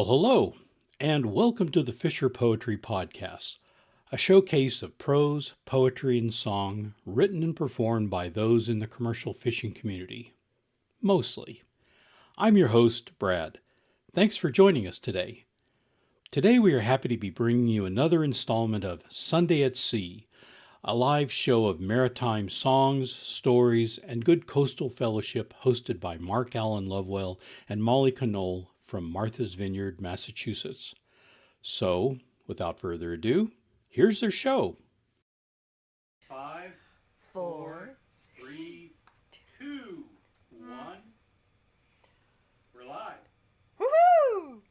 Hello, and welcome to the FisherPoetry Podcast, a showcase of prose, poetry, and song written and performed by those in the commercial fishing community. Mostly. I'm your host, Brad. Thanks for joining us today. Today we are happy to be bringing you another installment of Sunday at Sea, a live show of maritime songs, stories, and good coastal fellowship hosted by Mark Allen Lovewell and Molly Knoll from Martha's Vineyard, Massachusetts. So, without further ado, here's their show. 5, 4, 3, 2, 1. We're live. Woohoo!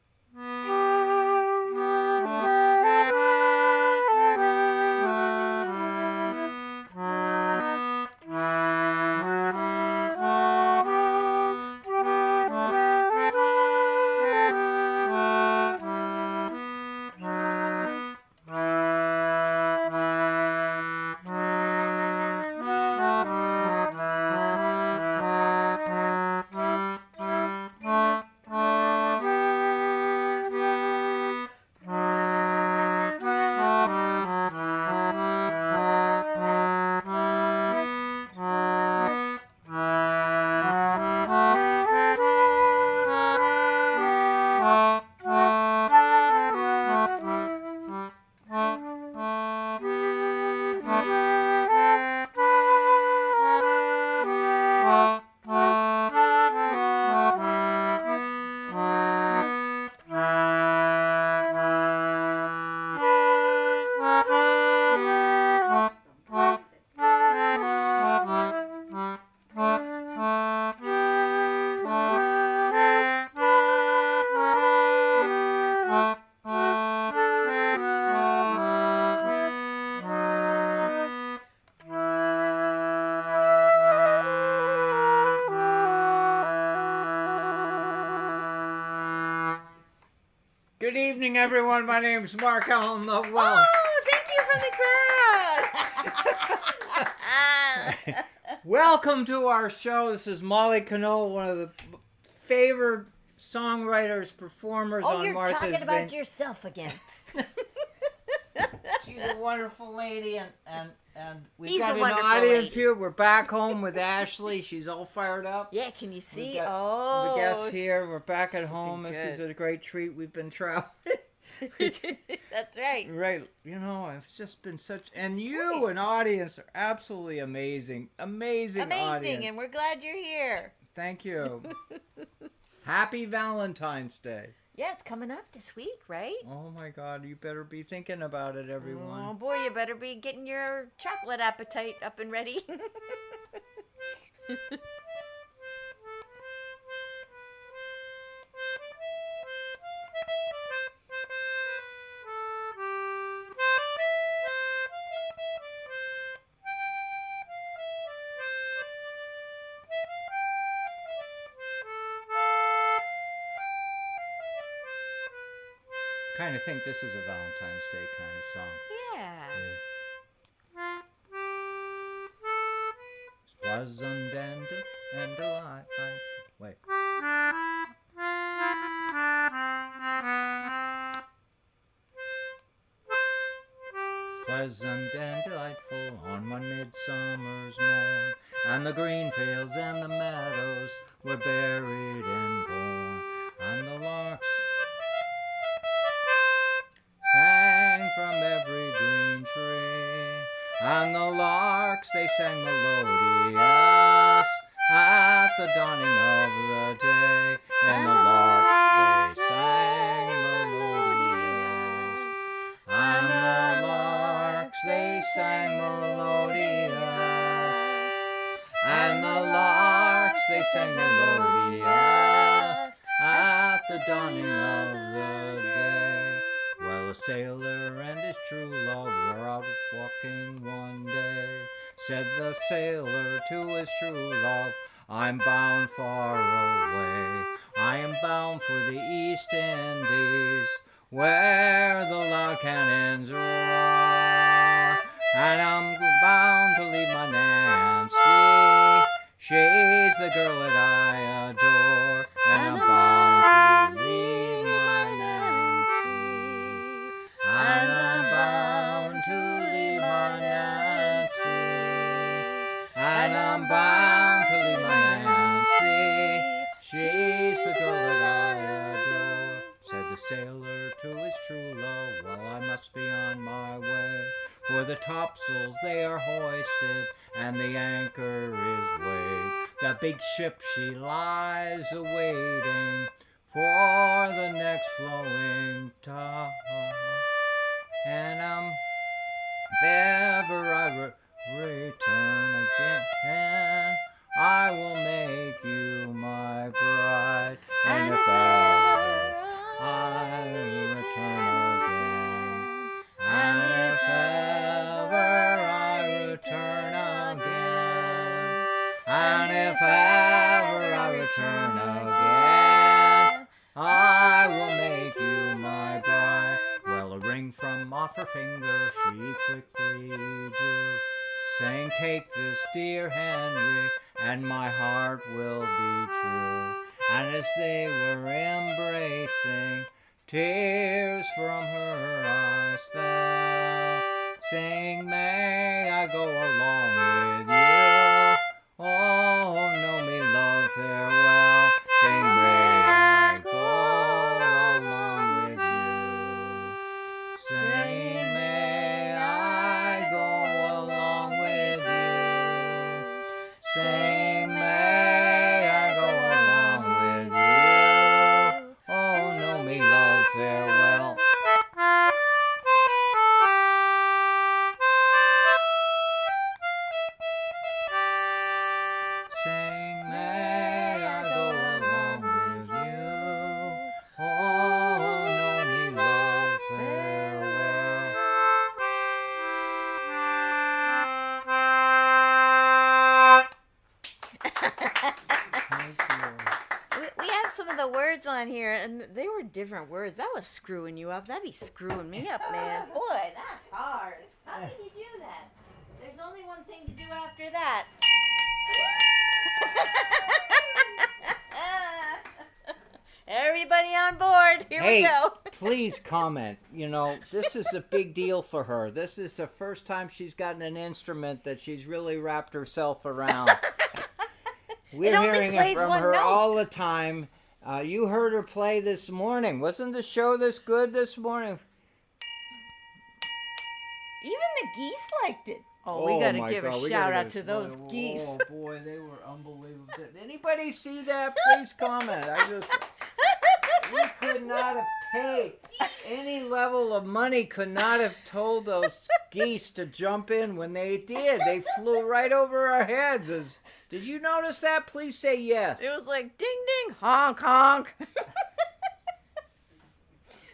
Good evening, everyone. My name's Mark Allen Lovewell. Oh, thank you from the crowd. Welcome to our show. This is Molly Knoll, one of the favorite songwriters, performers Oh, on you're Martha's talking Vineyard. about yourself again. She's a wonderful lady, and we've He's got a an wonderful audience lady. here. We're back home with Ashley. She's all fired up. Yeah, can you see? We've got Oh, the guests here. We're back at This has home. been This is good. a great treat. We've been traveling. That's right. Right, it's just been such, and It's you, great. an audience, are absolutely amazing, amazing audience. And we're glad you're here. Thank you. Happy Valentine's Day. Yeah, it's coming up this week, right? Oh my God, you better be thinking about it, Oh everyone. boy, you better be getting your chocolate appetite up and ready. Kind of think this is a Valentine's Day kind of song. Yeah. Pleasant and delightful. Wait. Pleasant and delightful on one midsummer's morn, and the green fields and the meadows were buried in corn, and the larks sang from every green tree, and the larks they sang melodious at the dawning of the day, and the larks they sang melodious, and the larks they sang melodious, and the larks they sang melodious at the dawning of the day. Well, a sailor and his true love were out walking one day. Said the sailor to his true love, I'm bound far away. I am bound for the East Indies, where the loud cannons roar. And I'm bound to leave my Nancy, she's the girl that I adore. And I'm bound to leave my Nancy. for the topsails they are hoisted, and the anchor is weighed. The big ship she lies awaiting for the next flowing tide. And if ever I return again, I will make you my bride. And if ever I return again, and if ever I return again, and if ever I return again, I will make you my bride. Well, a ring from off her finger she quickly drew, saying, take this, dear Henry, and my heart will be true. And as they were embracing, tears from her eyes fell, saying, may I go along with you? Oh, know me, love, farewell. Saying, may I go along with you? Saying, may I go along with you? Saying, may I go along with you? Oh, know me, love, farewell. Saying, may I go along with you? Oh, know me, love, farewell. Thank you. We have some of the words on here, and they were different words. That was screwing you up. That'd be screwing me up, man. Boy, that's hard. How can you do that? There's only one thing to do after that. Everybody on board. Here we go. Please comment. You know, this is a big deal for her. This is the first time she's gotten an instrument that she's really wrapped herself around. We're only hearing it plays from one her note. all the time. You heard her play this morning. Wasn't the show this good this morning? Even the geese liked it. Oh, we got to my give God, a we shout gotta out to those geese. Oh boy, they were unbelievable. Did anybody see that? Please comment. We could not have paid any level of money. Could not have told those geese to jump in when they did. They flew right over our heads. Did you notice that? Please say yes. It was like ding ding, honk honk.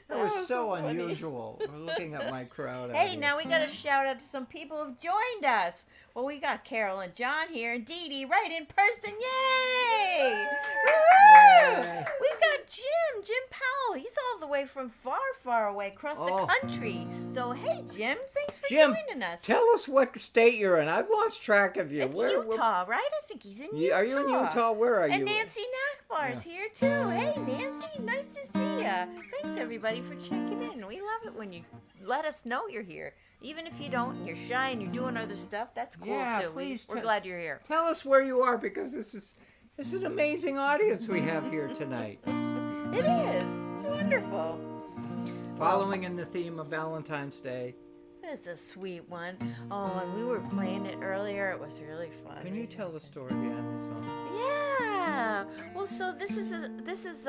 That was was so so funny. unusual. We're looking at my crowd. out Hey, here. now we got to shout out to some people who've joined us. Well, we got Carol and John here, and Dee Dee right in person. Yay! Woo-hoo! Yay. We got Jim Powell. He's all the way from far, far away across Oh. the country. So, hey, Jim, thanks for Jim, joining us. tell us what state you're in. I've lost track of you. It's Where- Utah, right? I think he's in Utah. Are you in Utah? Where are you? And Nancy Nachbar's here too. Hey, Nancy, nice to see ya. Thanks everybody for checking in. We love it when you let us know you're here, even if you don't. And you're shy and you're doing other stuff. That's cool Yeah, too. please We're tell- glad you're here. Tell us where you are, because this is an amazing audience we have here tonight. It is. It's wonderful. Following in the theme of Valentine's Day, This is a sweet one. Oh, and we were playing it earlier. It was really fun. can you tell the story behind this song? Yeah. Well, so this is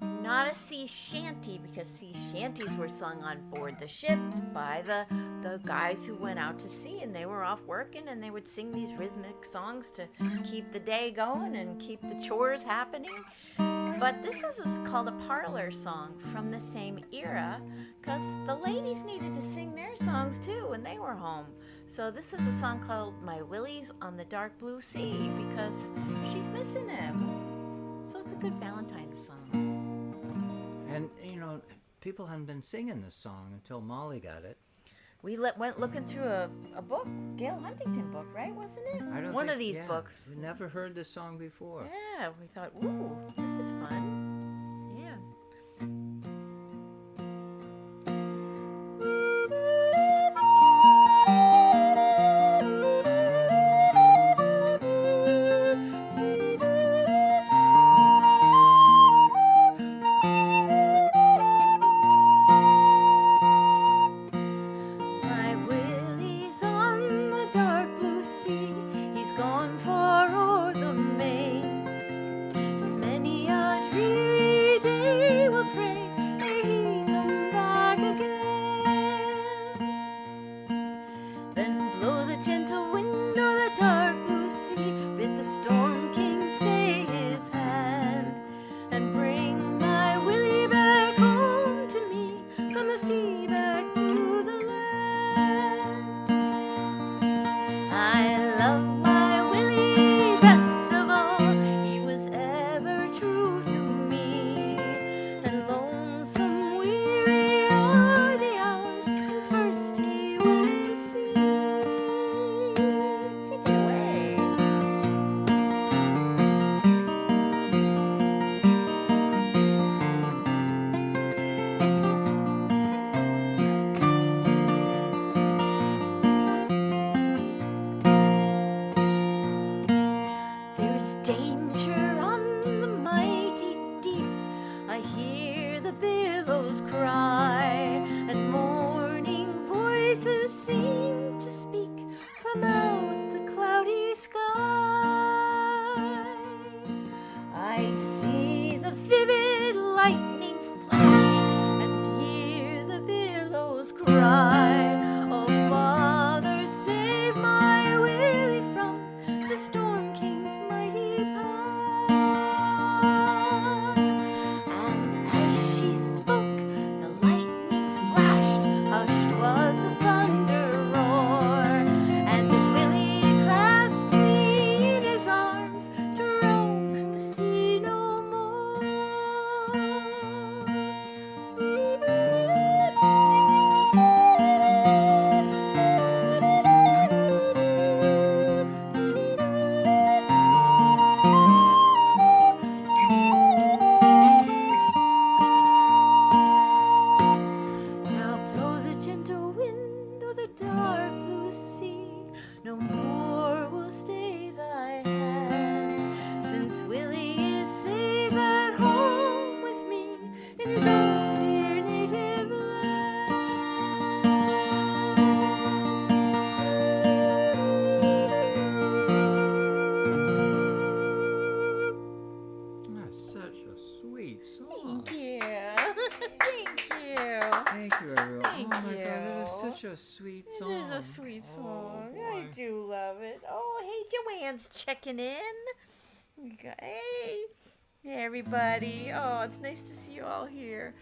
not a sea shanty, because sea shanties were sung on board the ships by the guys who went out to sea, and they were off working, and they would sing these rhythmic songs to keep the day going and keep the chores happening. But this is called a parlor song from the same era, because the ladies needed to sing their songs too when they were home. So this is a song called My Willie's on the Dark Blue Sea, because she's missing him. So it's a good Valentine's song. And, you know, people hadn't been singing this song until Molly got it. We went looking through a book, Gail Huntington book, right? Wasn't it? I don't One think- of these yeah, books. We never heard this song before. Yeah, we thought, ooh, this is fun. Yeah. My Willie sea back to the land. I love my Willie best of all. He was ever true to me. And lonesome, weary are the hours since first he went to sea. Take it away. There's danger on the mighty deep. I hear the billows cry, and morning voices seem to speak from out the cloudy sky. I see the vivid lightning flash and hear the billows cry. Oh, Father, save my Willie from the Storm King's mighty power. And as she spoke, the lightning flashed, hushed was the thunder roar, and Willie clasped me in his arms to roam the sea no more. Now blow the gentle wind or the dark blue sea, no more will stay thy hand, since Willie is safe at home with me in his own dear native land. That's such a sweet song. Thank you. Thank you. Thank you, everyone. Thank oh my God, that is you. such a sweet It song. is a sweet song. Oh, I boy. do love it. Oh, hey, Joanne's checking in. Hey, everybody. Oh, it's nice to see you all here.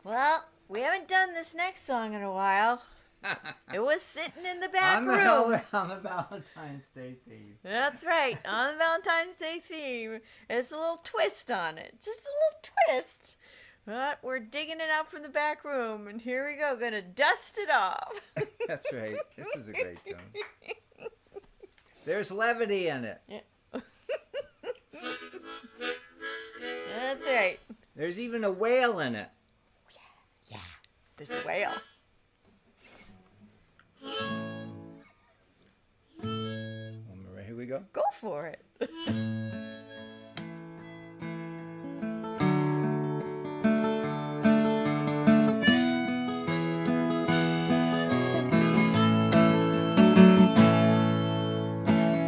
Well, we haven't done this next song in a while. It was sitting in the back on room. on the Valentine's Day theme. That's right, on the Valentine's Day theme. It's a little twist on it. Just a little twist. But we're digging it out from the back room, and here we go. Gonna dust it off. That's right. This is a great tune. There's levity in it. That's right. There's even a whale in it. Yeah, there's a whale. Here we go. Go for it.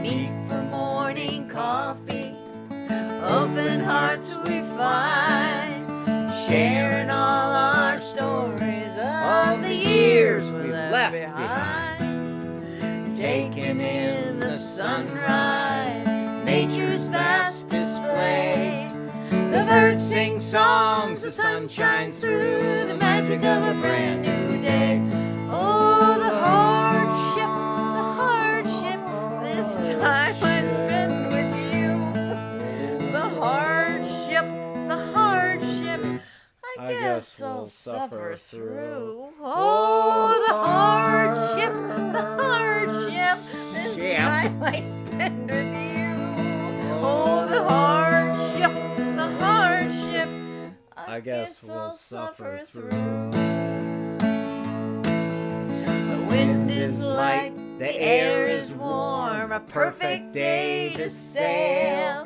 Meet for morning coffee, open hearts we find, sharing all our stories of the years we left behind. Taking in the sunrise, nature's vast display. The birds sing songs, the sun shines through, the magic of a brand new day. Oh, the hardship, this time I spend with you. The hardship, I guess I'll suffer through. Oh, the hardship, this time I spend with you. Oh, the hardship, I guess I'll suffer through. The wind is light, the air is warm, a perfect day to sail.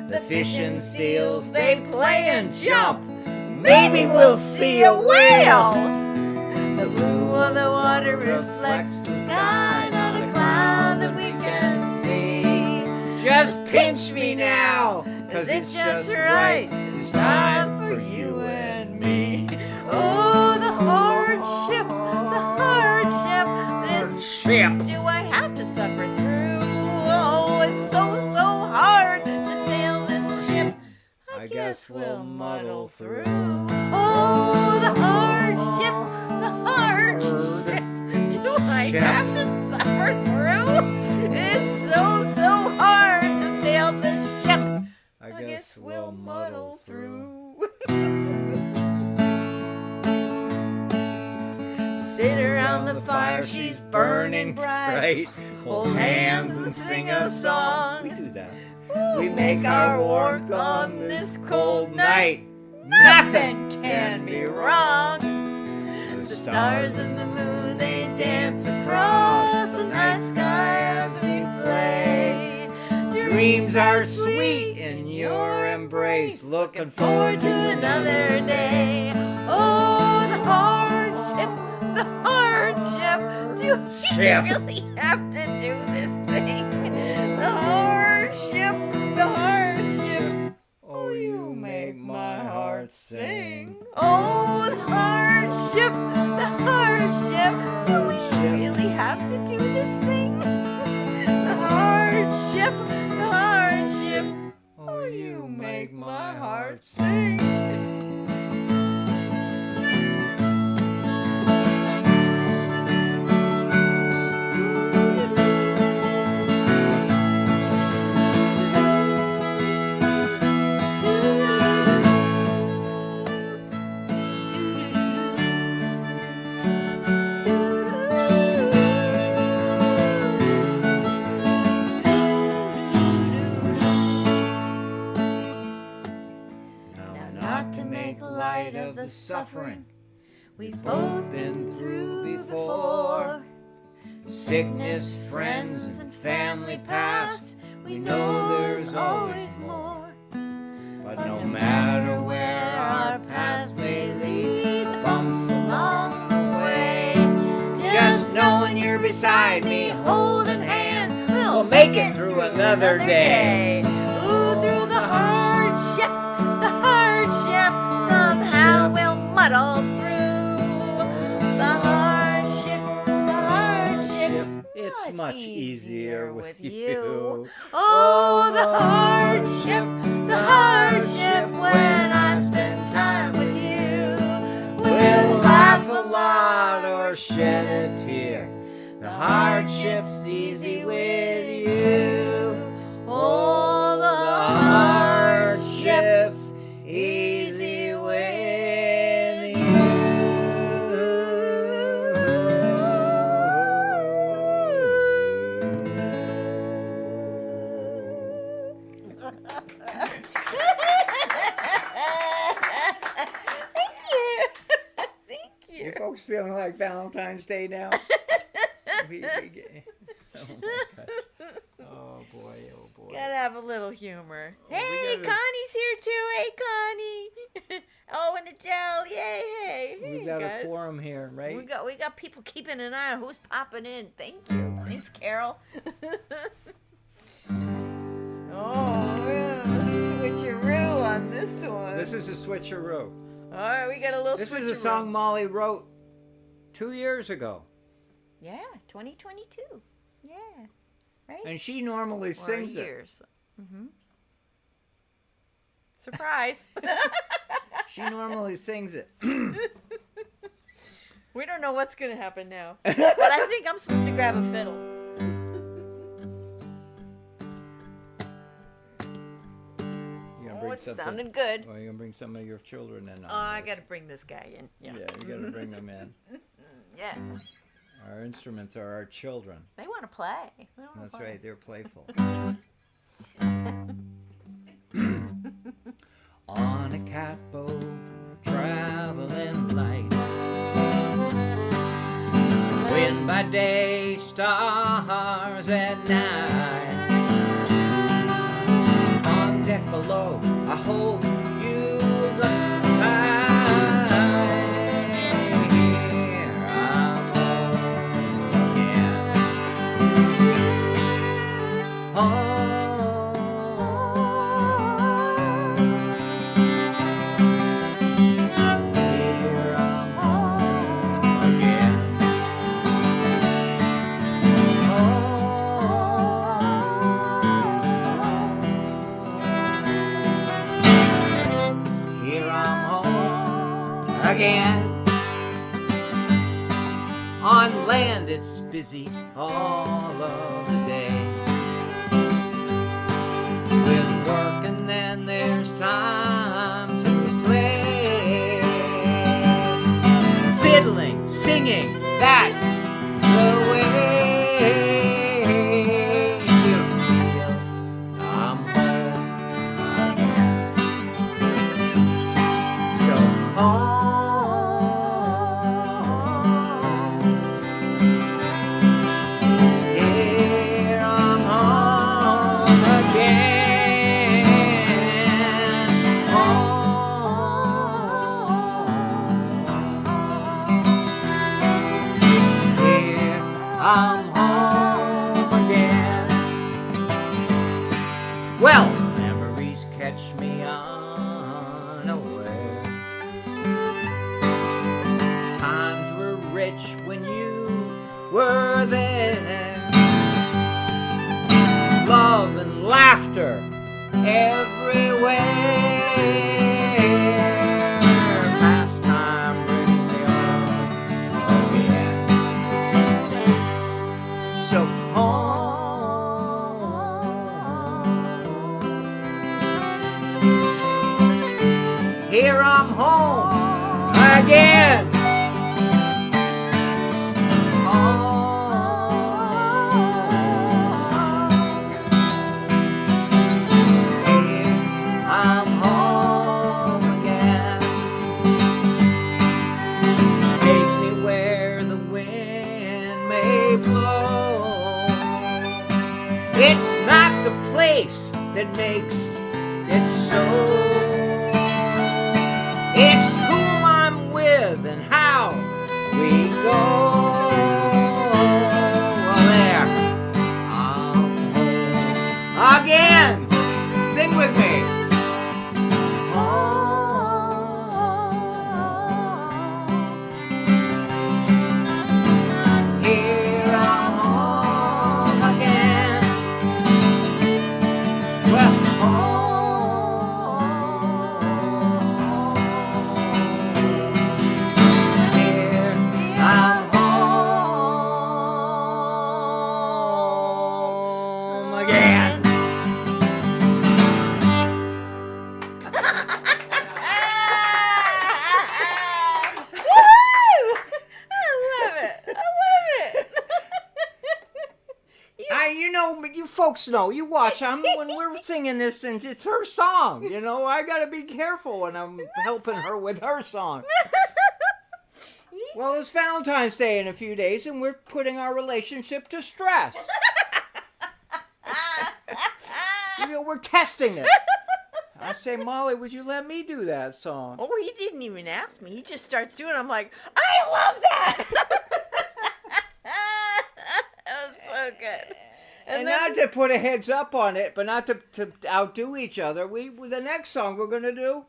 The fish and seals, they play and jump. Maybe we'll see a whale. The blue of the water reflects the sky, not a cloud that we can see. Just pinch me now, 'cause it's just right. It's time for you and me. Oh, the hardship, this Ship. do I have to suffer through? Oh, it's so hard to sail this ship. I guess we'll muddle through. the fire, she's burning bright. Hold hands and sing a song. We do that. We make our warmth on this cold night. Nothing can be wrong. The stars and the moon, they dance across the night sky as we play. Dreams are sweet in your embrace. Looking forward to another day. Oh, the hardship, the hardship. Do we Ship. really have to do this thing? The hardship, the hardship. Oh, you make my heart sing. Oh, the hardship, the hardship. Do we really have to do this thing? The hardship, the hardship. Oh, you make my heart sing. Light of the suffering we've both been through before. Sickness, friends, and family past, we know there's always more. But no matter where our paths may lead, the bumps along the way, just knowing you're beside me, holding hands, we'll make it through another day. Ooh, through the hardship, somehow we'll muddle through. The hardships, It's much easier with you. Oh, the hardship, when I spend time with you. We'll laugh a lot or shed a tear. The hardship's easy with you. Oh, the hardship's easy with Thank you. You folks feeling like Valentine's Day now? Oh my gosh. Oh boy, oh boy. Gotta have a little humor. Oh, Hey, we gotta- Connie's here too. Hey, Connie. Oh, and Adele. Yay, hey. We've got a quorum here, right? We got people keeping an eye on who's popping in. Thank you. Thanks, Carol. Oh, we're gonna switcheroo on this one. This is a switcheroo. All right, we got a little This switcheroo. is a song Molly wrote 2 years ago. Yeah, 2022. Yeah. Right? And she normally sings it. years. Mm-hmm. Surprise. She normally sings it. We don't know what's going to happen now. But I think I'm supposed to grab a fiddle. Oh, it's sounding good. Well, you're going to bring some of your children in. Oh, I got to bring this guy in. Yeah, you got to bring them in. Yeah. Our instruments are our children. They want to play. That's right, they're playful. On a catboat, traveling light. Wind by day, stars at night. On deck below, I hope you look tight. Here I'm home again. Here I'm home again. Here I'm home again. On land it's busy all of the day with work, and then there's time to play. Fiddling, singing, that's I'm home again. Well, memories catch me unaware. Times were rich when you were there. Love and laughter everywhere. Pastime brings me on again. So home, here I'm home again. It's not the place that makes it so. It's whom I'm with and how we go. Well, there, I'm home again. Sing with me. Here I'm home again. Well, here I'm home again. You folks know, you watch, when we're singing this, and it's her song, I gotta be careful when I'm helping her with her song. Well, it's Valentine's Day in a few days, and we're putting our relationship to stress. We're testing it. I say, Molly, would you let me do that song? Oh, he didn't even ask me. He just starts doing it. I'm like, I love that. That was so good. And not to put a heads up on it, but not to outdo each other. The next song we're going to do...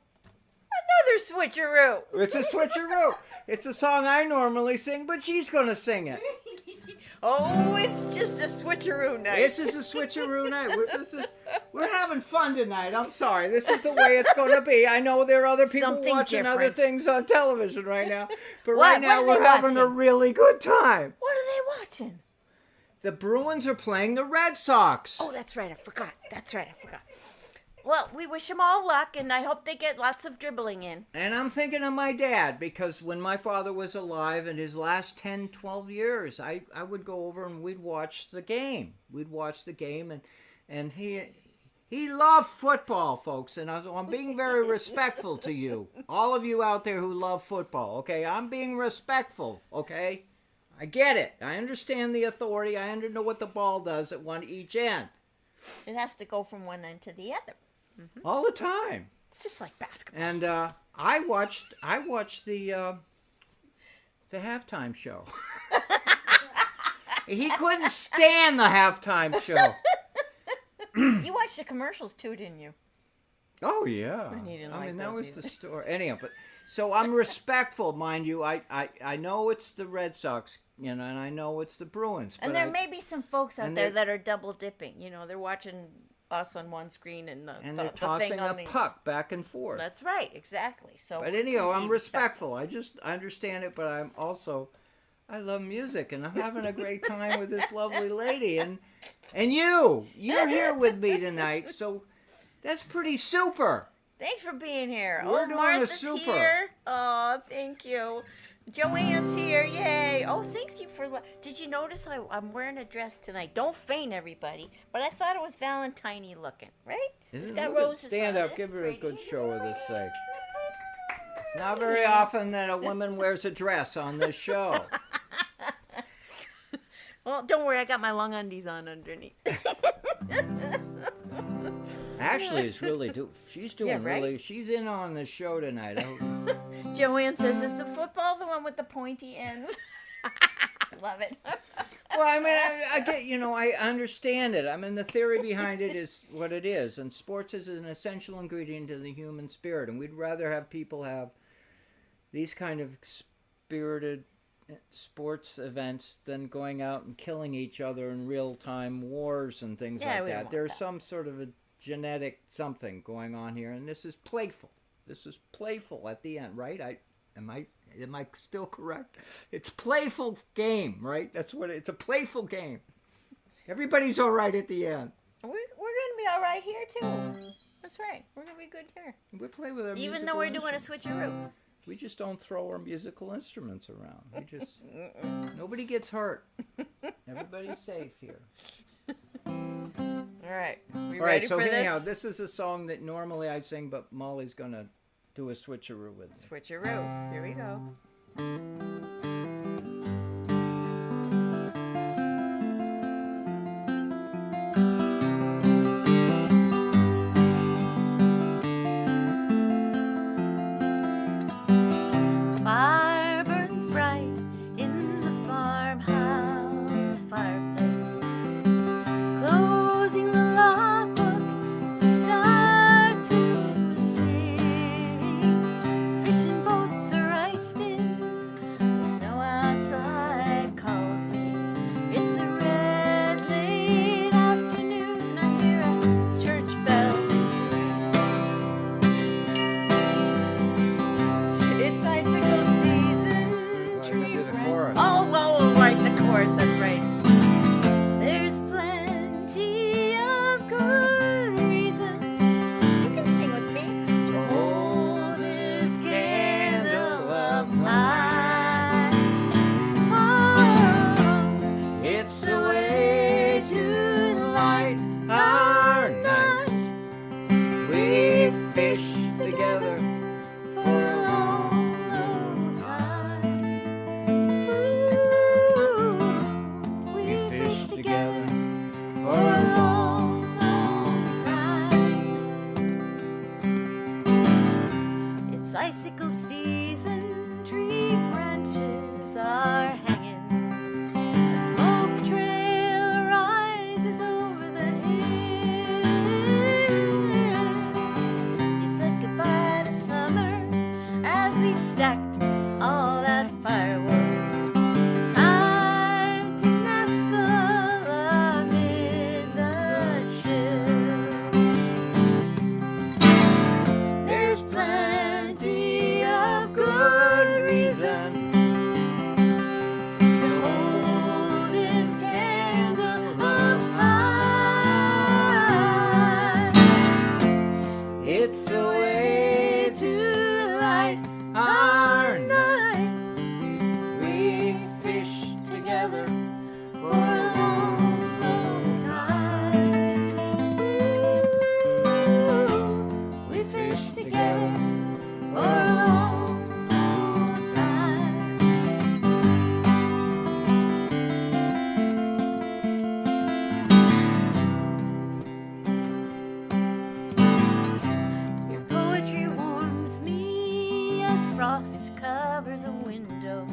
Another switcheroo. It's a switcheroo. It's a song I normally sing, but she's going to sing it. Oh, it's just a switcheroo night. This is a switcheroo night. We're having fun tonight. I'm sorry. This is the way it's going to be. I know there are other people Something watching different. other things on television right now. But What? right now What are we're they having a watching? really good time. What are they watching? The Bruins are playing the Red Sox. Oh, that's right. I forgot. Well, we wish them all luck, and I hope they get lots of dribbling in. And I'm thinking of my dad, because when my father was alive in his last 10, 12 years, I would go over and we'd watch the game. And he loved football, folks, and I'm being very respectful to you. All of you out there who love football, okay? I'm being respectful, okay? I get it. I understand the authority. I know what the ball does at each end. It has to go from one end to the other. Mm-hmm. All the time. It's just like basketball. And I watched the halftime show. He couldn't stand the halftime show. You watched the commercials too, didn't you? Oh yeah. That was the story. Anyhow, but so I'm respectful, mind you. I know it's the Red Sox, and I know it's the Bruins. And there may be some folks out there that are double dipping. They're watching us on one screen and they're tossing a puck back and forth. That's right, exactly. So, but anyhow, I'm respectful. I understand it, but I love music, and I'm having a great time with this lovely lady, and you're here with me tonight, so that's pretty super. Thanks for being here. We're doing Martha's a super. Here. Oh, thank you. Joanne's here. Yay. Oh, thank you for... Did you notice I'm wearing a dress tonight? Don't faint, everybody. But I thought it was Valentine-y looking, right? It's got roses Stand on up. it. Give her a good Pretty. show of this thing. It's not very often that a woman wears a dress on this show. Well, don't worry. I got my long undies on underneath. Actually, it's really... She's doing right? really... She's in on the show tonight. Joanne says, is the football the one with the pointy ends? I love it. Well, I mean, I get, I understand it. I mean, the theory behind it is what it is, and sports is an essential ingredient in the human spirit, and we'd rather have people have these kind of spirited sports events than going out and killing each other in real-time wars and things like that. There's some sort of a genetic something going on here, and this is playful. This is playful at the end, right? Am I still correct? It's playful game, right? That's what it's a playful game. Everybody's all right at the end. We're gonna be all right here too. That's right. We're gonna be good here. We play with our even though we're doing a switcheroo. We just don't throw our musical instruments around. We just nobody gets hurt. Everybody's safe here. All right. We all ready right. So for anyhow, this? this is a song that normally I'd sing, but Molly's gonna do a switcheroo with me. Switcheroo. Here we go. Fire burns bright in the farmhouse fireplace. Closing the logbook, we start to sing. Fishing boats are iced in. The snow outside calls me. It's a red late afternoon. I hear a church bell ring. It's icicle season. Tree branch. Oh, right, the chorus. That's right. There's plenty of good reason. You can sing with me. To hold this candle up high. Oh, It's a way to light our night. We fish together for a long, long time. Ooh, we fish together for a long, long time. It's icicle season, tree branches are hanging. A smoke trail rises over the hill. You said goodbye to summer as we stacked all that firewood. Time to nestle amid the chill. There's plenty of good reason to hold this candle up high. It's a way to light our night. We fish together For a long, long time. Ooh, we fish together for a long, long time. Your poetry warms me as frost covers a window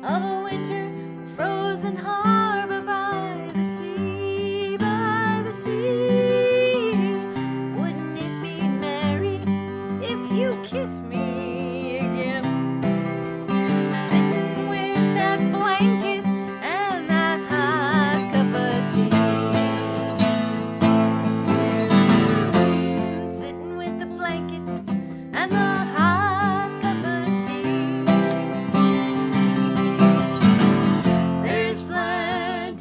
of a winter frozen harbor by the sea, by the sea. Wouldn't it be merry if you kiss me again? Sitting with that blanket and that hot cup of tea. Sitting with the blanket and the hot cup of tea. There's plenty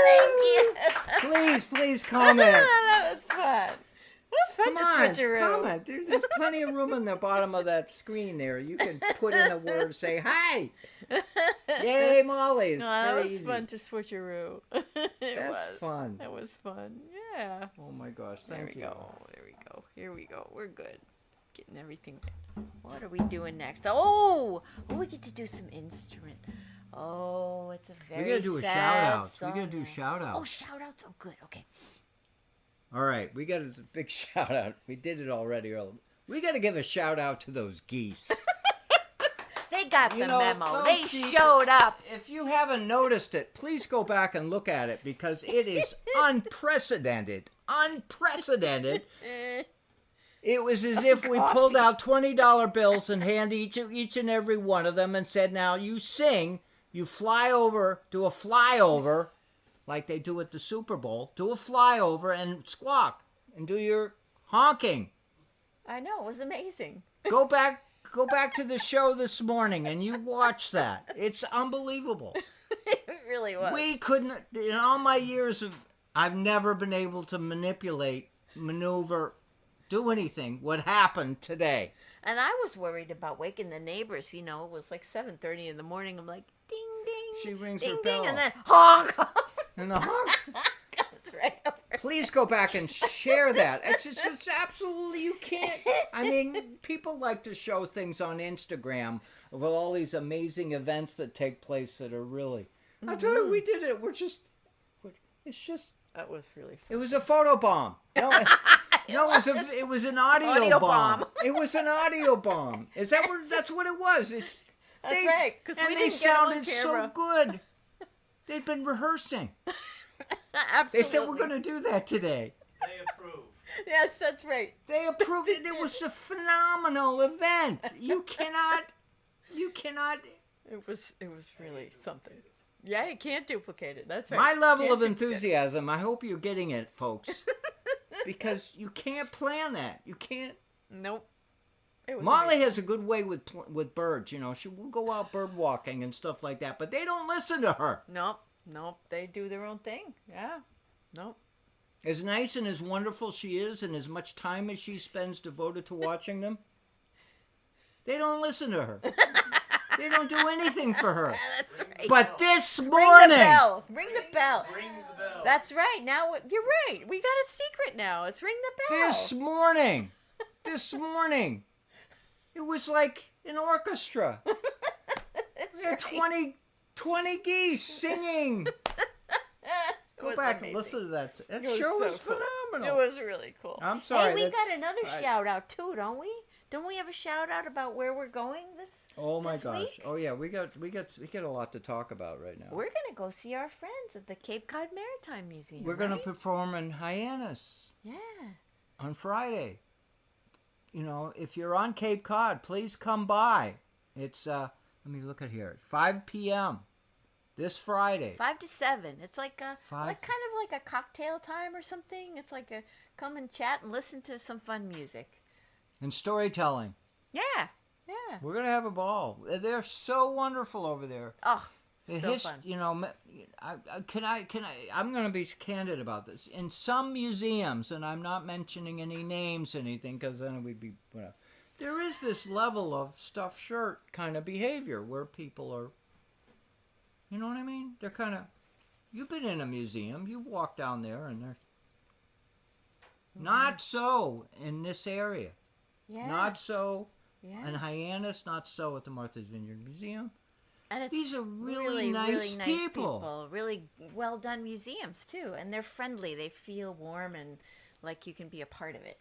Thank you. Please comment. That was fun. It was fun Come to on, switch a room. comment. There's plenty of room in the bottom of that screen there. You can put in a word, say hi. Yay, Molly. It's That very was easy. fun to switch a room. That's fun. That was fun. Yeah. Oh my gosh, There thank we you. go. There we go. Here we go. We're good. Getting everything. What are we doing next? Oh, we get to do some instrument. Oh, it's a very We gotta do a sad shout out. We song. gotta do shout out. Oh, shout outs. Oh, good. Okay. All right, we got a big shout out. We did it already earlier. We got to give a shout out to those geese. They got the memo. those They geese- showed up. If you haven't noticed it, please go back and look at it because it is unprecedented. Unprecedented. It was as if we pulled out $20 bills and handed each and every one of them and said, now you sing, you fly over, do a flyover, like they do at the Super Bowl, do a flyover and squawk and do your honking. I know. It was amazing. Go back to the show this morning and you watch that. It's unbelievable. It really was. We couldn't, in all my years I've never been able to maneuver, do anything what happened today. And I was worried about waking the neighbors. You know, it was like 7:30 in the morning. I'm like, ding, ding. She rings ding, her ding, bell. and then honk. And the honk. Comes right over. Please go back and share that. It's absolutely, you can't. I mean, people like to show things on Instagram of all these amazing events that take place that are really. I tell you, we did it. It's just. That was really It something. was a photo bomb. No, it was an audio bomb. It was an audio bomb. Is that what? That's what it was. That's right, 'cause we they didn't get it on sounded so camera. good. They'd been rehearsing. Absolutely. They said we're going to do that today. They approve. Yes, that's right. They approved it. It was a phenomenal event. You cannot. It was really something. Yeah, you can't duplicate it. That's right. My level Can't of duplicate it. enthusiasm. I hope you're getting it, folks. Because you can't plan that. You can't. Nope. It was Molly amazing. has a good way with birds. You know, she will go out bird walking and stuff like that. But they don't listen to her. Nope. They do their own thing. Yeah. Nope. As nice and as wonderful she is, and as much time as she spends devoted to watching them, they don't listen to her. They don't do anything for her. That's right. But this Ring morning, the bell. Ring the bell. Ring the bell. That's right. Now you're right. We got a secret now. It's ring the bell. this morning, it was like an orchestra. That's There are right. 20 geese singing. It Go was back amazing. and listen to that. That It was show so was cool. phenomenal. It was really cool. I'm sorry, Hey, we that- got another I- shout out too, don't we? Don't we have a shout out about where we're going this? Oh my this gosh! week? Oh yeah, we got a lot to talk about right now. We're gonna go see our friends at the Cape Cod Maritime Museum. We're going to right? perform in Hyannis Yeah. on Friday. You know, if you're on Cape Cod, please come by. It's let me look at here. 5 p.m. this Friday. 5 to 7. It's like a Five- like kind of like a cocktail time or something. It's like a come and chat and listen to some fun music. And storytelling. Yeah. Yeah. We're going to have a ball. They're so wonderful over there. Oh, The so fun. You know, I'm going to be candid about this. In some museums, and I'm not mentioning any names, anything, because then we'd be, well, there is this level of stuffed shirt kind of behavior where people are, you know what I mean? They're kind of, you've been in a museum, you walk down there, and they're not so in this area. Yeah. Not so yeah. in Hyannis, not so at the Martha's Vineyard Museum. And it's These are really nice people. Really well done museums too, and they're friendly. They feel warm and like you can be a part of it.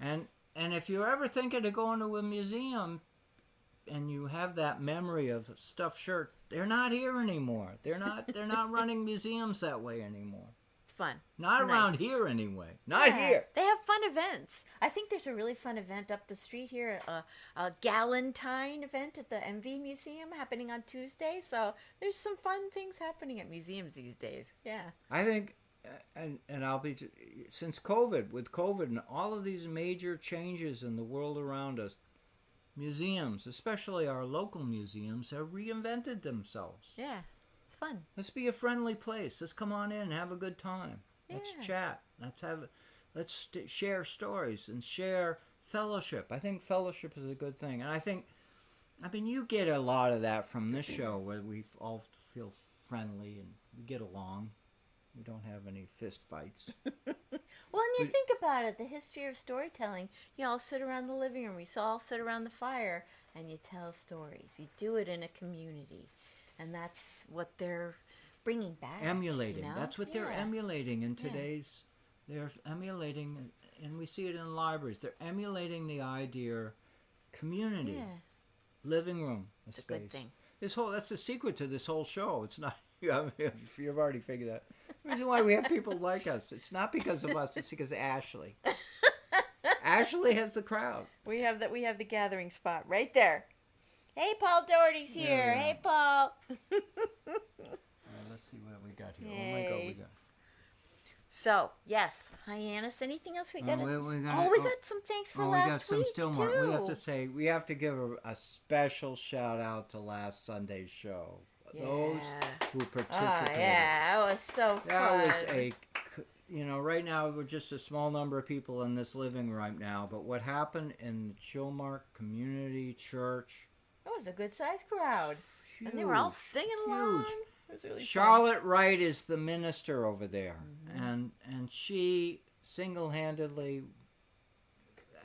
And if you're ever thinking of going to a museum and you have that memory of a stuffed shirt, they're not here anymore. They're not running museums that way anymore. It's fun. Not It's around nice. here anyway. Not Yeah, here. They have fun events. I think there's a really fun event up the street here, a Galentine event at the MV Museum happening on Tuesday. So there's some fun things happening at museums these days. Yeah. I think, and I'll be, since COVID, with COVID and all of these major changes in the world around us, museums, especially our local museums, have reinvented themselves. Yeah. It's fun. Let's be a friendly place. Let's come on in and have a good time. Let's Yeah. chat. Let's share stories and share fellowship. I think fellowship is a good thing. And I mean, you get a lot of that from this show where we all feel friendly and we get along. We don't have any fist fights. Well, and you think about it, the history of storytelling, you all sit around the living room, you all sit around the fire, and you tell stories. You do it in a community. And that's what they're bringing back. Emulating. You know? That's what they're emulating in today's... They're emulating, and we see it in libraries, they're emulating the idea, community, living room, It's space. a good thing. That's the secret to this whole show. It's not... You've already figured that. The reason why we have people like us, it's not because of us, it's because of Ashley. Ashley has the crowd. We have the gathering spot right there. Hey, Paul Doherty's here. Yeah. Hey, Paul. Let's see what we got here. Oh my God, we got... So, yes, hyannis. Anything else we got? we got some thanks for last we got some week, still too. more. We have to give a special shout out to last Sunday's show. Those who participated. Oh, yeah, that was so fun. That was right now we're just a small number of people in this living right now, but what happened in the Chilmark Community Church. It was a good-sized crowd. And they were all singing along. Huge. It was really Charlotte Wright is the minister over there, and she single-handedly,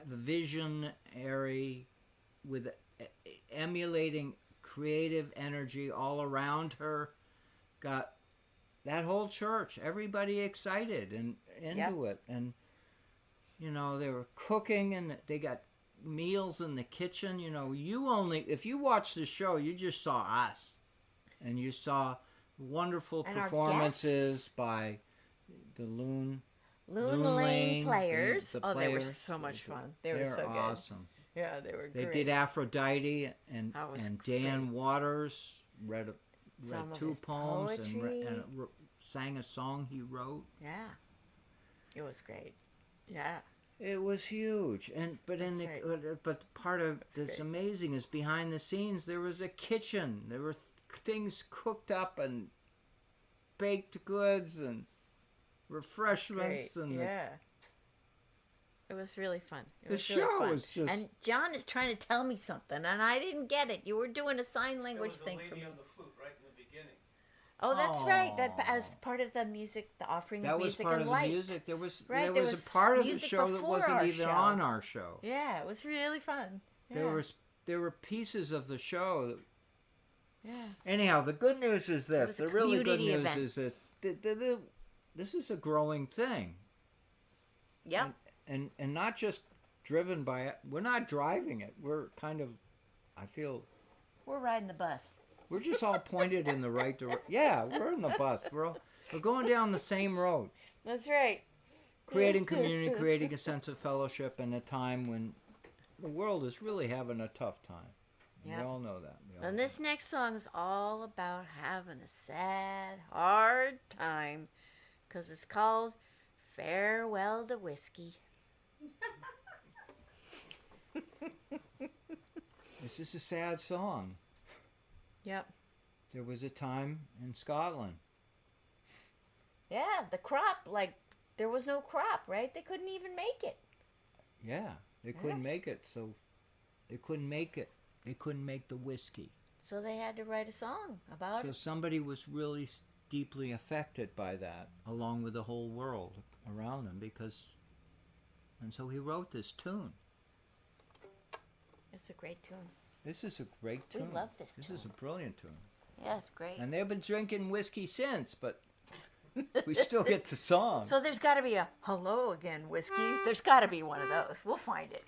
the visionary, with emulating creative energy all around her, got that whole church, everybody excited and into it, and they were cooking and they got meals in the kitchen. If you watch the show, you just saw us, and you saw wonderful and performances by the Loon Lane players. The They were players. so much fun. They were so good. Awesome. Yeah, they were They great. did Aphrodite, and That was Dan Waters read Some of two his poems poetry. and sang a song he wrote. Yeah. It was great. Yeah. It was huge, but part of that's great. amazing is behind the scenes there was a kitchen. There were things cooked up and baked goods and refreshments Great. and yeah. It was really fun. It The was really show fun. was just- And John is trying to tell me something, and I didn't get it. You were doing a sign language There was thing a for lady me. on the flute right in the beginning. Oh, that's right. That Aw. as part of the music, the offering that of was music part and of the light. music. There was Right, there was a part of the music show that before wasn't our even show. on our show. Yeah, it was really fun. Yeah. There were pieces of the show that, Yeah. anyhow, the good news is this. was a The really good community news event. is that this is a growing thing. Yep. And not just driven by it. We're not driving it. We're kind of, I feel, We're riding the bus. we're just all pointed in the right direction. Yeah, we're in the bus. We're going down the same road. That's right. Creating community, creating a sense of fellowship in a time when the world is really having a tough time. Yep. We all know that. And this next song is all about having a sad, hard time, because it's called Farewell to Whiskey. This is a sad song. Yep. There was a time in Scotland. Yeah, the crop, there was no crop, right? They couldn't even make it. Yeah, they couldn't make it, so they couldn't make it. They couldn't make the whiskey. So they had to write a song about So it. somebody was really deeply affected by that, along with the whole world around him, and so he wrote this tune. It's a great tune. This is a great tune. We love this This tune. is a brilliant tune. Yeah, it's great. And they've been drinking whiskey since, but we still get the song. So there's got to be a hello again whiskey. There's got to be one of those. We'll find it.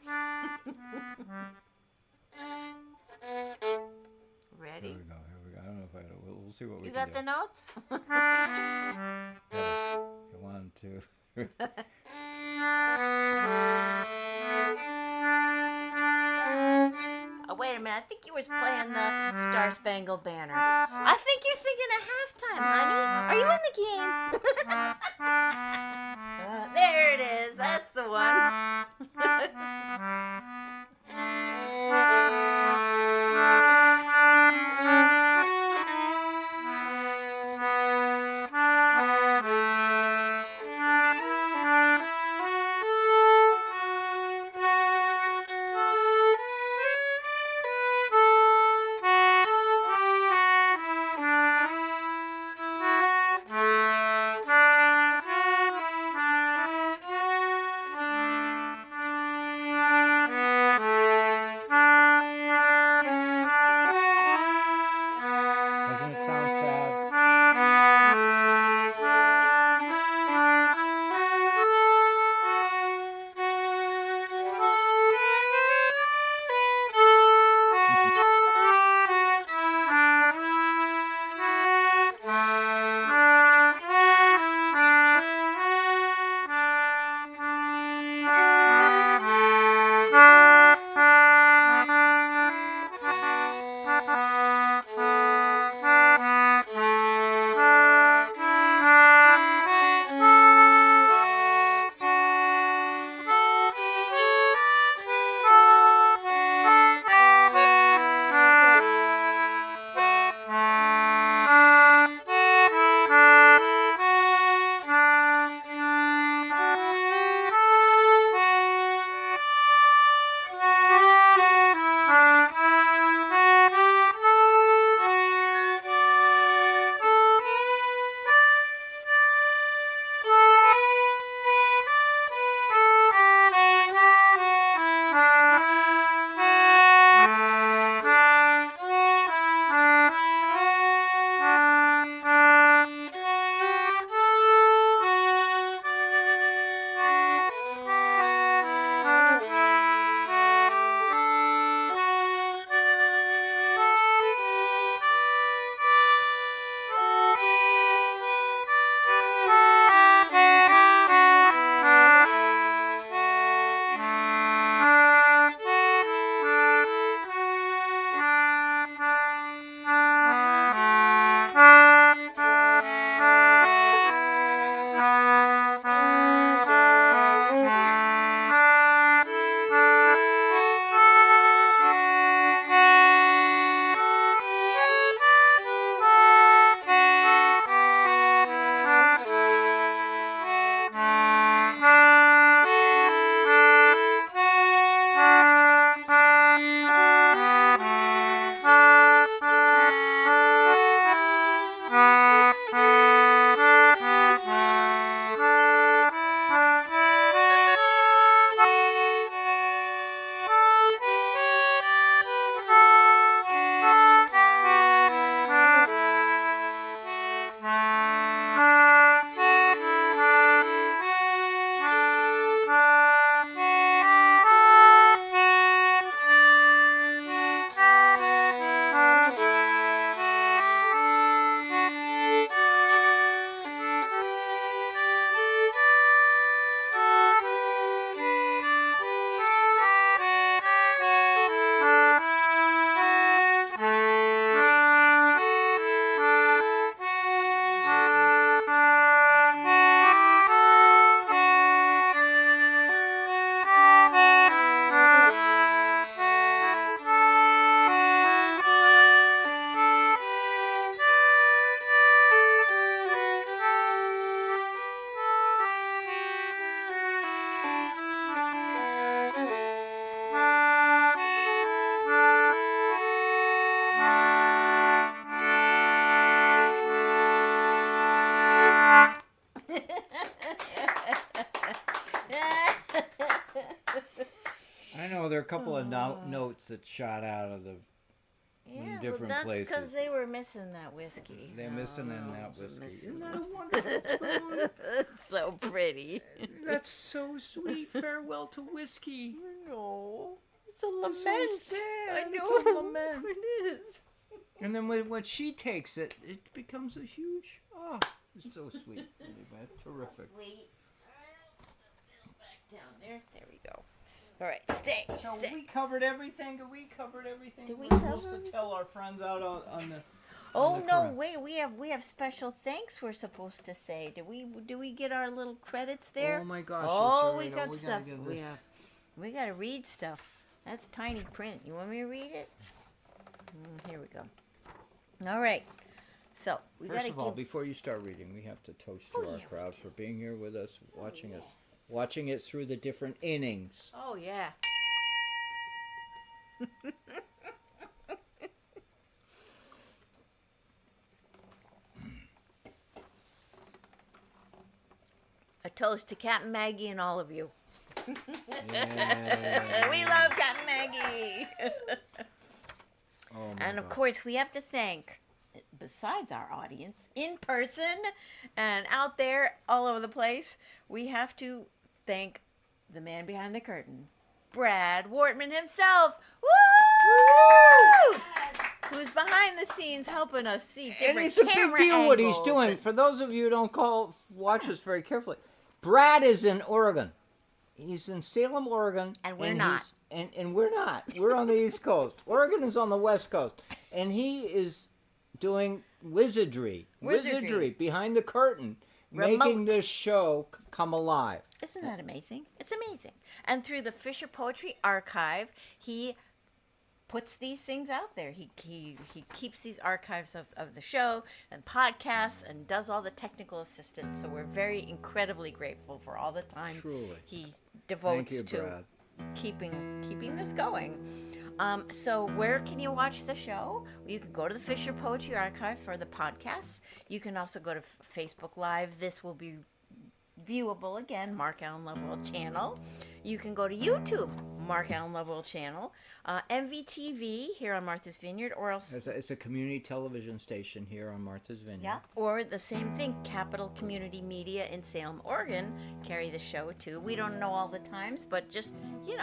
Ready? Here we go. I don't know if we'll see what we You can got do. the notes? Yeah. 1, 2. Oh, wait a minute. I think you was playing the Star Spangled Banner. I think you're thinking of halftime, honey. Are you in the game? There it is. That's the one. know there are a couple of notes that shot out of the different that's places. because they were missing that whiskey. They're missing in that whiskey. Missing. Isn't that a wonderful tune? It's so pretty. That's so sweet. Farewell to whiskey. No, it's a lament. It's so sad. I know. It's a lament. It is. And then when she takes it, it becomes a huge. Oh, it's so sweet. Terrific. Sweet. Back down there. There we go. All right, stay. So stay. we covered everything. Did we cover everything? Did we We're cover supposed to tell our friends out on the. Oh on the no! current. Wait, we have special thanks we're supposed to say. Do we get our little credits there? Oh my gosh! Oh, that's we right. got we stuff. Gotta get We this. we gotta read stuff. That's tiny print. You want me to read it? Here we go. All right. So we First gotta of all, give. before you start reading, we have to toast to Oh, our yeah, we crowd do. for being here with us, watching it through the different innings. Oh yeah. A toast to Captain Maggie and all of you. Yeah. We love Captain Maggie. Oh my And of God. course, we have to thank, besides our audience, in person and out there all over the place, we have to thank the man behind the curtain, Brad Wortman himself. Woo! Who's behind the scenes helping us see different And it's a big camera deal what he's angles doing. and- For those of you who don't watch us very carefully, Brad is in Oregon. He's in Salem, Oregon. And we're not. And we're not. We're on the East Coast. Oregon is on the West Coast. And he is doing wizardry behind the curtain, making Remote. this show come alive. Isn't that amazing? It's amazing. And through the Fisher Poetry Archive, he puts these things out there. He keeps these archives of the show and podcasts and does all the technical assistance. So we're very incredibly grateful for all the time Truly. he devotes Thank you, to Brad. keeping this going. So where can you watch the show? You can go to the Fisher Poetry Archive for the podcasts. You can also go to Facebook Live. This will be viewable again, Mark Allen Lovewell channel. You can go to YouTube, Mark Allen Lovewell channel, MVTV here on Martha's Vineyard, or else It's a community television station here on Martha's Vineyard. yeah, or the same thing, Capital Community Media in Salem, Oregon, carry the show too. We don't know all the times, but just, you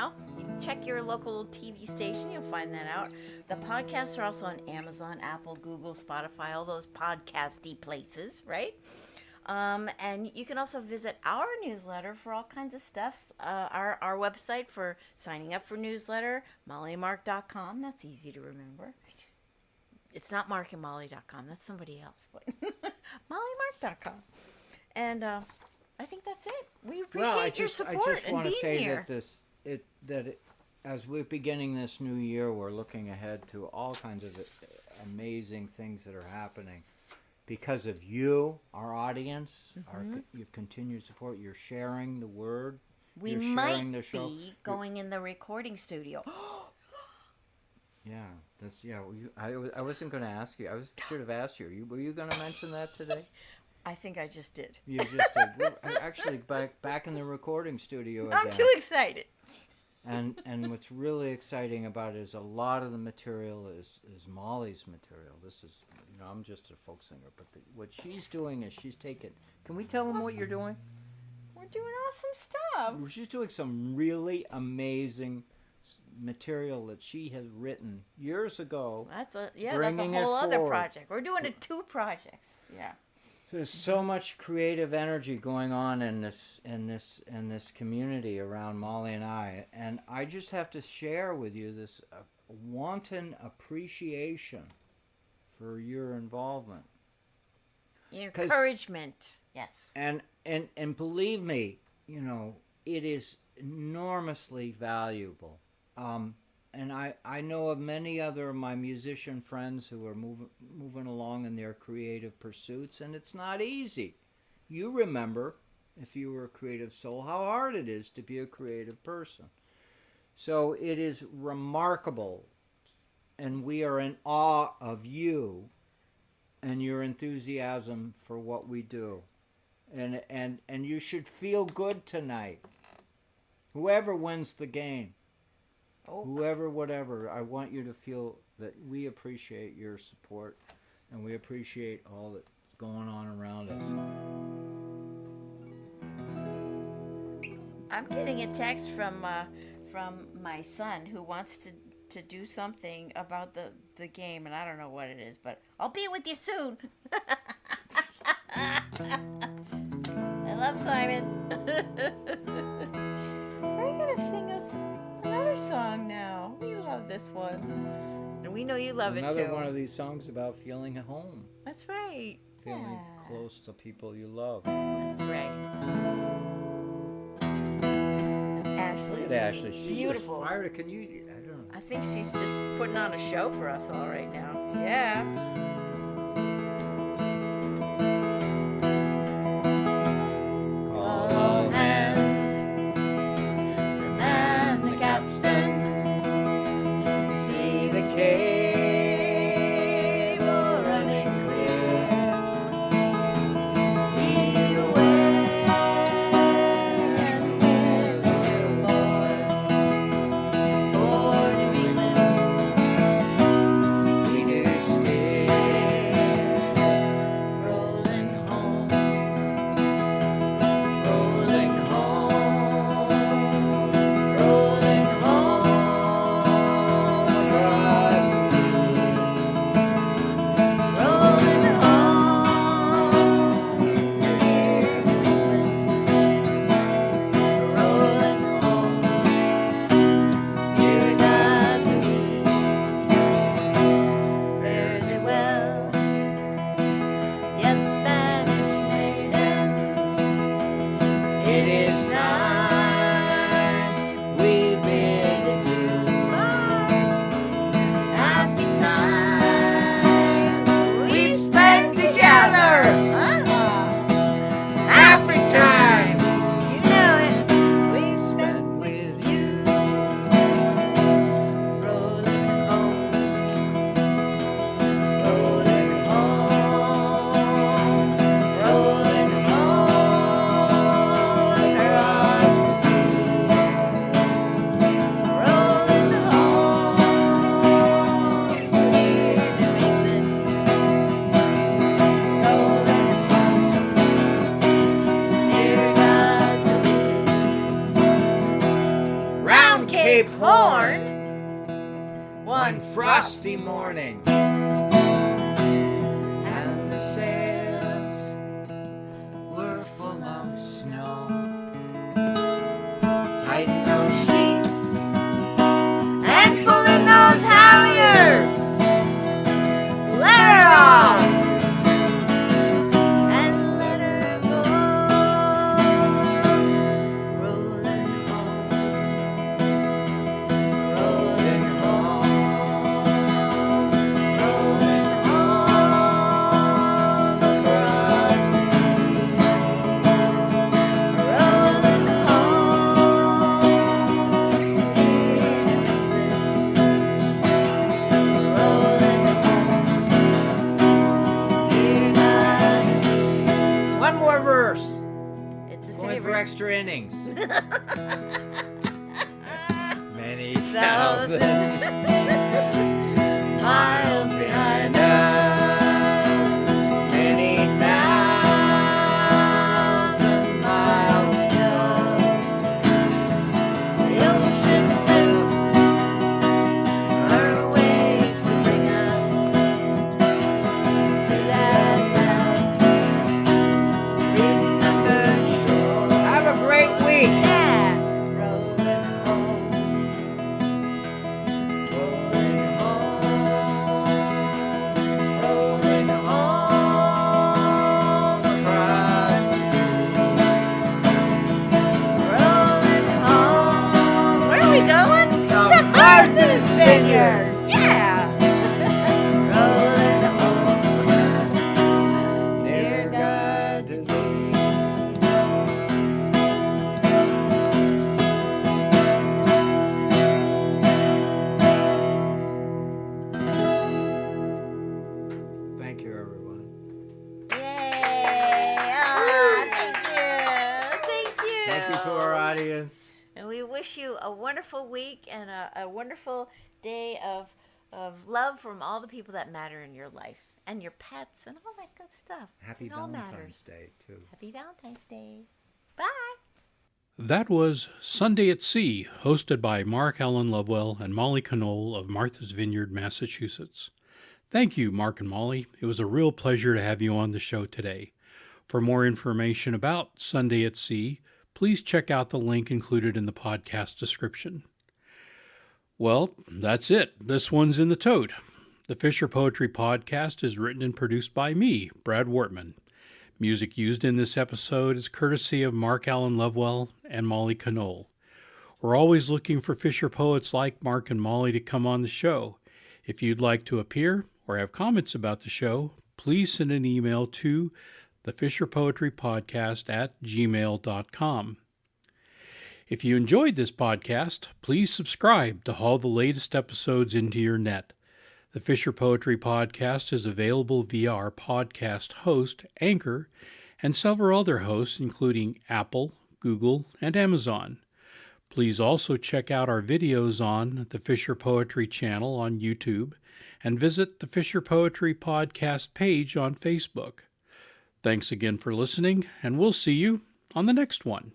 check your local TV station, you'll find that out. The podcasts are also on Amazon, Apple, Google, Spotify, all those podcasty places, right? And you can also visit our newsletter for all kinds of stuff. Our website for signing up for newsletter, mollymark.com. That's easy to remember. It's not markandmolly.com. That's somebody else, but mollymark.com. And I think that's it. We appreciate your support I just and want to being say here. that as we're beginning this new year, we're looking ahead to all kinds of amazing things that are happening because of you, our audience, your continued support. You're sharing the word. We You're might sharing the show. be going in the recording studio. Yeah, that's I wasn't going to ask you. Should have asked you. Were you going to mention that today? I think I just did. You just did. We're actually back in the recording studio again. I'm too excited. And what's really exciting about it is a lot of the material is Molly's material. This is, I'm just a folk singer, but what she's doing is she's taking. Can we tell them what you're doing? We're doing awesome stuff. She's doing some really amazing material that she has written years ago. That's a Bringing it whole other forward. project. We're doing it 2 projects. Yeah. There's so much creative energy going on in this community around Molly and I just have to share with you this wanton appreciation for your involvement. Encouragement. Yes. And believe me, it is enormously valuable. And I know of many other of my musician friends who are moving along in their creative pursuits, and it's not easy. You remember, if you were a creative soul, how hard it is to be a creative person. So it is remarkable, and we are in awe of you and your enthusiasm for what we do. And you should feel good tonight. Whoever wins the game. Oh. whoever, whatever, I want you to feel that we appreciate your support and we appreciate all that's going on around us. I'm getting a text from my son who wants to do something about the game, and I don't know what it is, but I'll be with you soon. I love Simon. Are you gonna sing us another song now? We love this one, and we know you love it too. Another one of these songs about feeling at home, That's right. feeling close to people you love. That's right. Ashley. Look at Ashley. She's beautiful. Just fired. Can you? I don't know. I think she's just putting on a show for us all right now. Yeah. All hands to man the capstan. see the cable running clear. Lead away and win your wars. Born in England, We do still rolling home, rolling home, rolling home across the sea. rolling home. Rolling home. You're not to me. Fare thee well. Yes, Spanish maidens, It is time we bid adieu. happy times we've spent together. Happy times, you know it, we've spent with you. Rolling home, rolling home, rolling home across the sea. Rolling home to New England. Rolling home, dear God, to me. Round Cape Horn, One frosty morning, and the sails were full of snow. Tighten those sheets and pull in those halyards. Let her off and let her go. Rolling home, rolling home, rolling home across the sea. Rolling home to dear Rolling home, dear God. One more verse. It's a Going for favorite. extra innings. Many Thousand thousand miles behind us. many thousand miles to go. The ocean lifts her waves to bring us to that remembered shore. Have a great week. Yeah, rolling home, rolling home, rolling home across the sea. Rolling home. Where are we going? To Martha's Vineyard. Yeah. Rolling home, dear God, to thee. Thank you, everyone. Yay! Aw, thank you. Thank you. Thank you to our audience. And we wish you a wonderful week and a wonderful day of love from all the people that matter in your life and your pets and all that good stuff. Happy Valentine's Day, too. Happy Valentine's Day. Bye. That was Sunday at Sea, hosted by Mark Allen Lovewell and Molly Knoll of Martha's Vineyard, Massachusetts. Thank you, Mark and Molly. It was a real pleasure to have you on the show today. For more information about Sunday at Sea, please check out the link included in the podcast description. Well, that's it. This one's in the tote. The Fisher Poetry Podcast is written and produced by me, Brad Wortman. Music used in this episode is courtesy of Mark Allen Lovewell and Molly Knoll. We're always looking for Fisher poets like Mark and Molly to come on the show. If you'd like to appear or have comments about the show, please send an email to thefisherpoetrypodcast@gmail.com. If you enjoyed this podcast, please subscribe to haul the latest episodes into your net. The Fisher Poetry Podcast is available via our podcast host, Anchor, and several other hosts, including Apple, Google, and Amazon. Please also check out our videos on the Fisher Poetry channel on YouTube and visit the Fisher Poetry Podcast page on Facebook. Thanks again for listening, and we'll see you on the next one.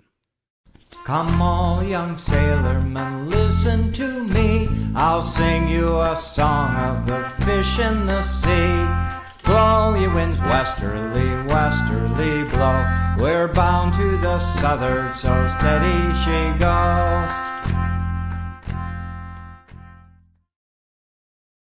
Come all young sailormen, listen to me. I'll sing you a song of the fish in the sea. Blow ye winds westerly, westerly blow. We're bound to the southward, so steady she goes.